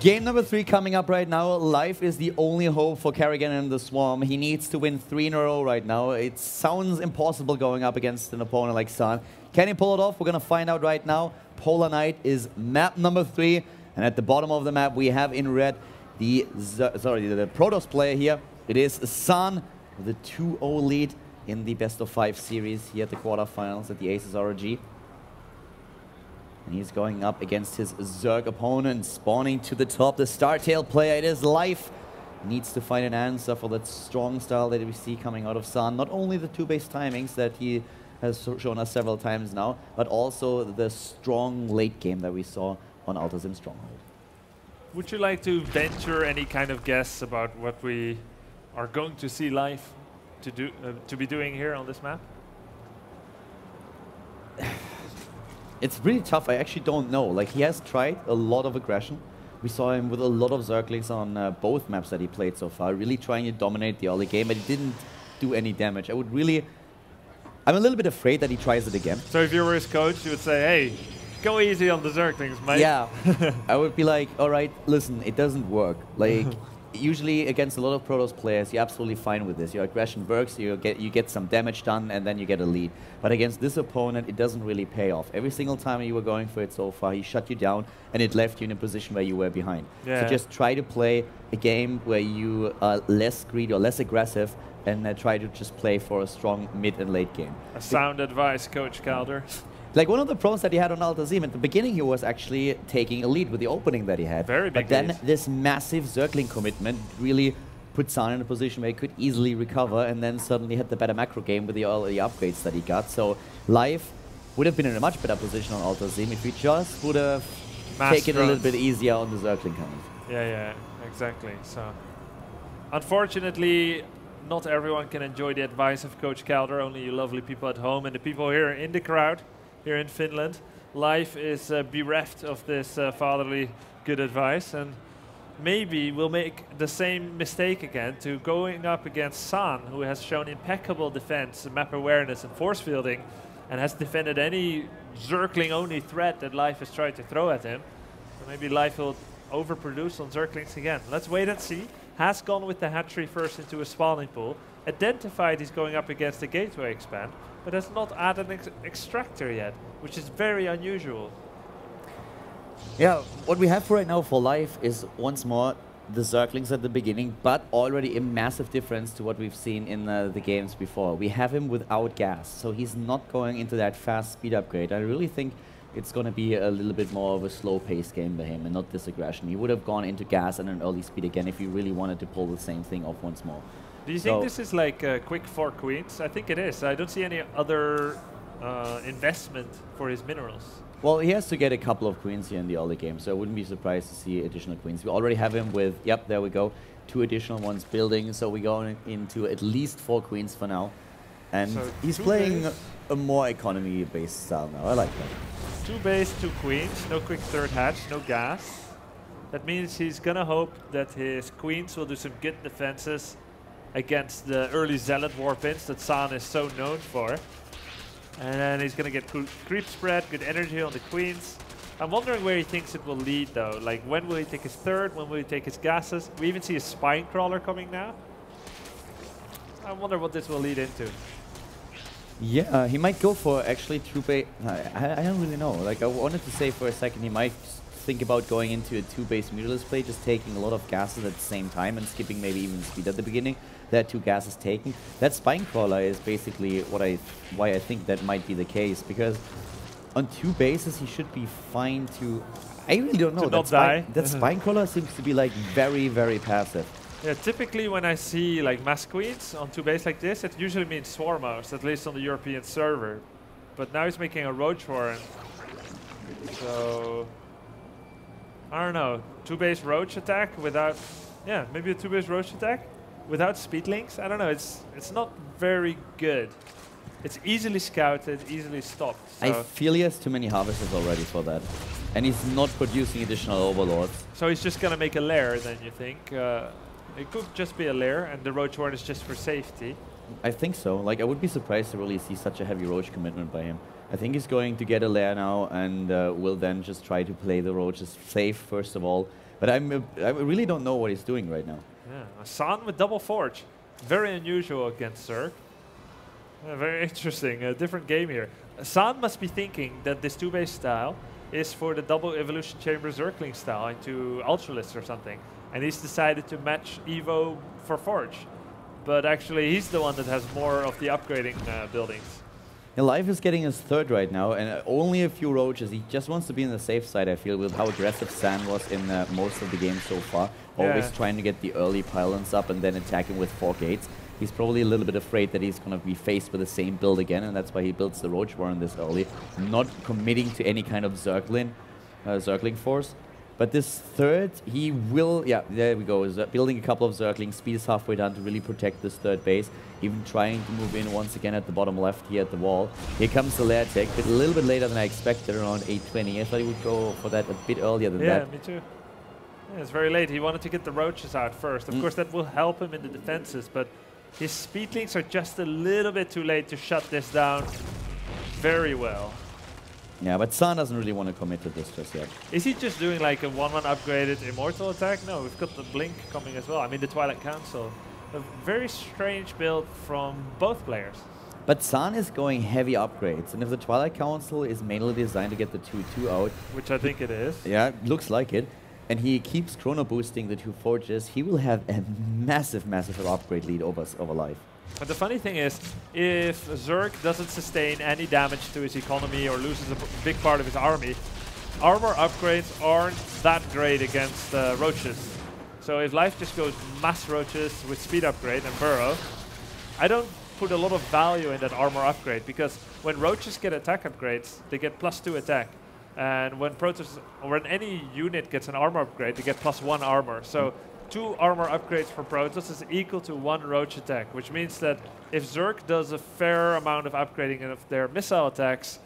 Game number 3 coming up right now. Life is the only hope for Karrigan and the Swarm. He needs to win 3 in a row right now. It sounds impossible going up against an opponent like San. Can he pull it off? We're going to find out right now. Polar Night is map number 3. And at the bottom of the map, we have in red the Protoss player here. It is San with a 2-0 lead in the best of 5 series here at the quarterfinals at the Aces ROG. And he's going up against his Zerg opponent, spawning to the top. The Startail player, it is Life. Needs to find an answer for that strong style that we see coming out of San. Not only the 2-base timings that he has shown us several times now, but also the strong late game that we saw on Altazim Stronghold. Would you like to venture any kind of guess about what we are going to see Life to be doing here on this map? It's really tough. I actually don't know. Like, he has tried a lot of aggression. We saw him with a lot of Zerglings on both maps that he played so far, really trying to dominate the early game, but he didn't do any damage. I'm a little bit afraid that he tries it again. So if you were his coach, you would say, hey, go easy on the Zerglings, mate. Yeah. I would be like, all right, listen, it doesn't work. Like, usually against a lot of Protoss players, you're absolutely fine with this. Your aggression works, you get some damage done, and then you get a lead. But against this opponent, it doesn't really pay off. Every single time you were going for it so far, he shut you down, and it left you in a position where you were behind. Yeah. So just try to play a game where you are less greedy or less aggressive, and try to just play for a strong mid and late game. A sound advice, Coach Calder. Like, one of the problems that he had on Altazim, at the beginning he was actually taking a lead with the opening that he had. Very big But then lead. this massive Zergling commitment really put San in a position where he could easily recover, and then suddenly had the better macro game with the early upgrades that he got. So Life would have been in a much better position on Altazim if he just would have taken it a little bit easier on the Zergling coming. Yeah, exactly. So, unfortunately, not everyone can enjoy the advice of Coach Calder, only you lovely people at home and the people here in the crowd. Here in Finland, Life is bereft of this fatherly good advice, and maybe we'll make the same mistake again to going up against San, who has shown impeccable defense, map awareness and force fielding, and has defended any Zergling-only threat that Life has tried to throw at him. So maybe Life will overproduce on Zerglings again. Let's wait and see. Has gone with the hatchery first into a spawning pool, identified he's going up against the gateway expand, but has not added an extractor yet, which is very unusual. Yeah, what we have right now for Life is once more the Zerglings at the beginning, but already a massive difference to what we've seen in the games before. We have him without gas, so he's not going into that fast speed upgrade. I really think it's going to be a little bit more of a slow-paced game by him and not this aggression. He would have gone into gas and an early speed again if he really wanted to pull the same thing off once more. Do you think this is like quick 4 queens? I think it is. I don't see any other investment for his minerals. Well, he has to get a couple of queens here in the early game, so I wouldn't be surprised to see additional queens. We already have him with, yep, there we go, 2 additional ones building, so we're going into at least 4 queens for now. And so he's playing a more economy-based style now. I like that. 2 base, 2 queens, no quick third hatch, no gas. That means he's gonna hope that his queens will do some good defenses against the early Zealot warpins that San is so known for. And then he's going to get creep spread, good energy on the queens. I'm wondering where he thinks it will lead though. Like, when will he take his third? When will he take his gases? We even see a spine crawler coming now. I wonder what this will lead into. Yeah, he might go for actually 2 base. I don't really know. Like, I wanted to say for a second he might think about going into a 2-base mirrorless play, just taking a lot of gases at the same time and skipping maybe even speed at the beginning. There are 2 gases taken. That spine crawler is basically why I think that might be the case, because on 2 bases he should be fine to. I really don't know. That spine crawler seems to be like very, very passive. Yeah, typically when I see like mass queens on 2 base like this, it usually means Swarmhouse, at least on the European server. But now he's making a Roach Warren. So I don't know, 2-base Roach attack without, yeah, maybe a 2-base Roach attack without speed links. I don't know, it's not very good. It's easily scouted, easily stopped. So I feel he has too many harvesters already for that. And he's not producing additional overlords. So he's just gonna make a lair then, you think? It could just be a lair and the Roach Warren is just for safety. I think so. Like, I would be surprised to really see such a heavy Roach commitment by him. I think he's going to get a lair now and will then just try to play the Roaches safe, first of all, But I really don't know what he's doing right now. Yeah, San with double forge. Very unusual against Zerg. Very interesting, a different game here. San must be thinking that this 2-base style is for the double evolution chamber Zergling style into Ultralisk or something. And he's decided to match Evo for Forge. But actually he's the one that has more of the upgrading buildings. Yeah, Life is getting his third right now, and only a few roaches. He just wants to be on the safe side, I feel, with how aggressive San was in most of the game so far. Always trying to get the early pylons up and then attacking with 4 gates. He's probably a little bit afraid that he's going to be faced with the same build again, and that's why he builds the Roach Warren this early, not committing to any kind of Zergling force. But this third, he will, yeah, there we go, building a couple of Zerglings, speed is halfway down to really protect this third base, even trying to move in once again at the bottom left here at the wall. Here comes the lair tech, but a little bit later than I expected, around 8:20. I thought he would go for that a bit earlier than that. Yeah, me too. Yeah, it's very late. He wanted to get the roaches out first. Of course, that will help him in the defenses, but his speedlings are just a little bit too late to shut this down very well. Yeah, but San doesn't really want to commit to this just yet. Is he just doing like a 1-1 upgraded Immortal attack? No, we've got the Blink coming as well. I mean, the Twilight Council. A very strange build from both players. But San is going heavy upgrades, and if the Twilight Council is mainly designed to get the 2-2 out... Which I think it is. Yeah, looks like it. And he keeps chrono boosting the 2 forges, he will have a massive, massive upgrade lead over Life. But the funny thing is, if Zerg doesn't sustain any damage to his economy or loses a big part of his army, armor upgrades aren't that great against roaches. So if Life just goes mass roaches with speed upgrade and burrow, I don't put a lot of value in that armor upgrade, because when roaches get attack upgrades, they get +2 attack. And when Protoss, or when any unit gets an armor upgrade, they get +1 armor. So 2 armor upgrades for Protoss is equal to 1 roach attack, which means that if Zerg does a fair amount of upgrading of their missile attacks,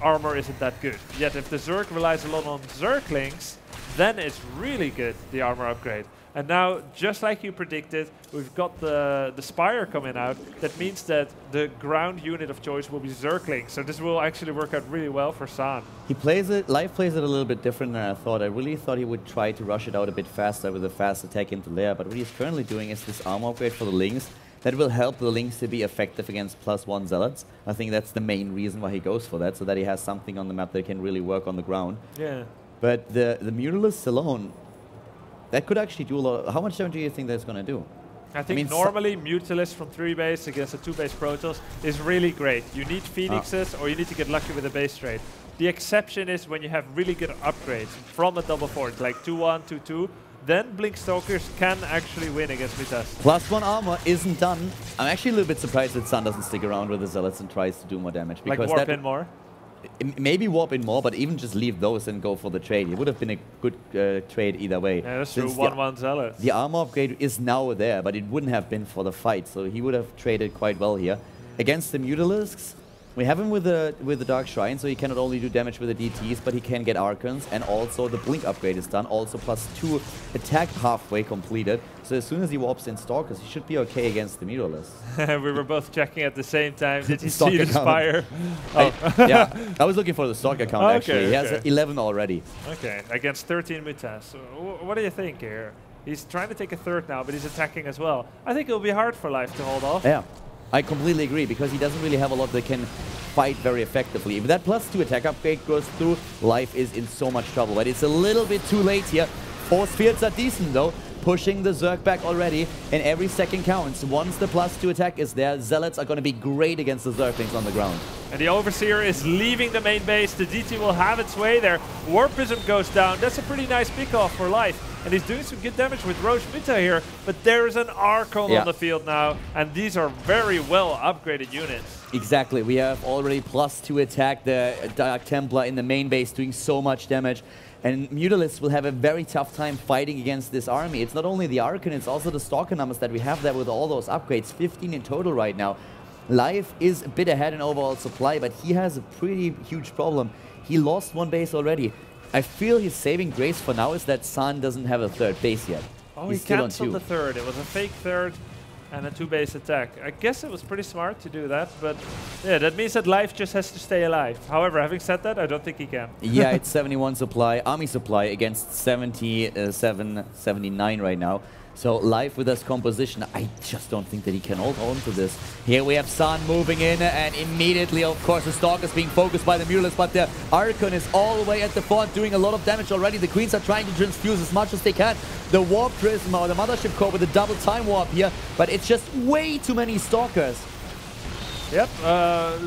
armor isn't that good. Yet if the Zerg relies a lot on Zerglings, then it's really good, the armor upgrade. And now, just like you predicted, we've got the Spire coming out. That means that the ground unit of choice will be Zergling. So this will actually work out really well for San. He plays it, Life plays it a little bit different than I thought. I really thought he would try to rush it out a bit faster with a fast attack into lair. But what he's currently doing is this armor upgrade for the Lings. That will help the Lings to be effective against +1 Zealots. I think that's the main reason why he goes for that, so that he has something on the map that can really work on the ground. Yeah. But the Mutalisks alone, that could actually do a lot. How much damage do you think that's going to do? I think normally Mutalisks from 3 base against a 2 base Protoss is really great. You need Phoenixes or you need to get lucky with a base trade. The exception is when you have really good upgrades from a double forge, like 2-1, 2-2. Then Blink Stalkers can actually win against Mythos. +1 armor isn't done. I'm actually a little bit surprised that San doesn't stick around with the Zealots and tries to do more damage. Because like warp in more? Maybe warp in more, but even just leave those and go for the trade. It would have been a good trade either way. Yeah, that's true. 1-1 Zealots. The armor upgrade is now there, but it wouldn't have been for the fight, so he would have traded quite well here. Against the Mutalisks, we have him with the Dark Shrine, so he can not only do damage with the DTs, but he can get Archons, and also the Blink upgrade is done. Also +2 attack halfway completed. So as soon as he warps in Stalkers, he should be okay against the Mutalisks. We were both checking at the same time. Did you see the Spire? Yeah, I was looking for the Stalker count actually. He has 11 already. Okay, against 13 Mutas. So what do you think here? He's trying to take a third now, but he's attacking as well. I think it'll be hard for Life to hold off. Yeah. I completely agree, because he doesn't really have a lot that can fight very effectively. If that +2 attack upgrade goes through, Life is in so much trouble. But it's a little bit too late here. Force fields are decent though, pushing the Zerg back already, and every second counts. Once the +2 attack is there, Zealots are going to be great against the Zerglings on the ground. And the Overseer is leaving the main base. The DT will have its way there. Warpism goes down. That's a pretty nice pick-off for Life. And he's doing some good damage with Roche Mita here, but there is an Archon on the field now, and these are very well upgraded units. Exactly, we have already +2 attack, the Dark Templar in the main base doing so much damage, and Mutalisks will have a very tough time fighting against this army. It's not only the Archon, it's also the Stalker numbers that we have there with all those upgrades, 15 in total right now. Life is a bit ahead in overall supply, but he has a pretty huge problem. He lost 1 base already. I feel his saving grace for now is that San doesn't have a 3rd base yet. Oh, he cancelled the 3rd. It was a fake 3rd. and a 2-base attack. I guess it was pretty smart to do that, but yeah, that means that Life just has to stay alive. However, having said that, I don't think he can. Yeah, it's 71 supply, Army supply against 77, 79 right now. So Life with this composition, I just don't think that he can hold on to this. Here we have San moving in, and immediately, of course, the Stalker is being focused by the Mutalisk, but the Archon is all the way at the front, doing a lot of damage already. The Queens are trying to transfuse as much as they can. The Warp Prism or the Mothership Core with a double time warp here, but it's just way too many Stalkers. Yep,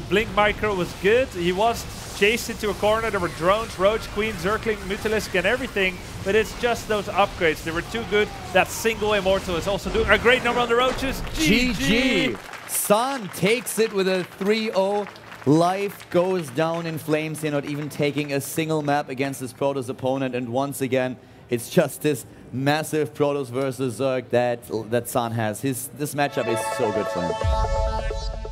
Blink Micro was good. He was chased into a corner. There were drones, Roach, Queen, Zergling, Mutalisk and everything, but it's just those upgrades. They were too good. That single Immortal is also doing a great number on the Roaches. GG! San takes it with a 3-0. Life goes down in flames here, not even taking a single map against his Protoss opponent, and once again, it's just this massive Protoss versus Zerg that San has. This matchup is so good for him.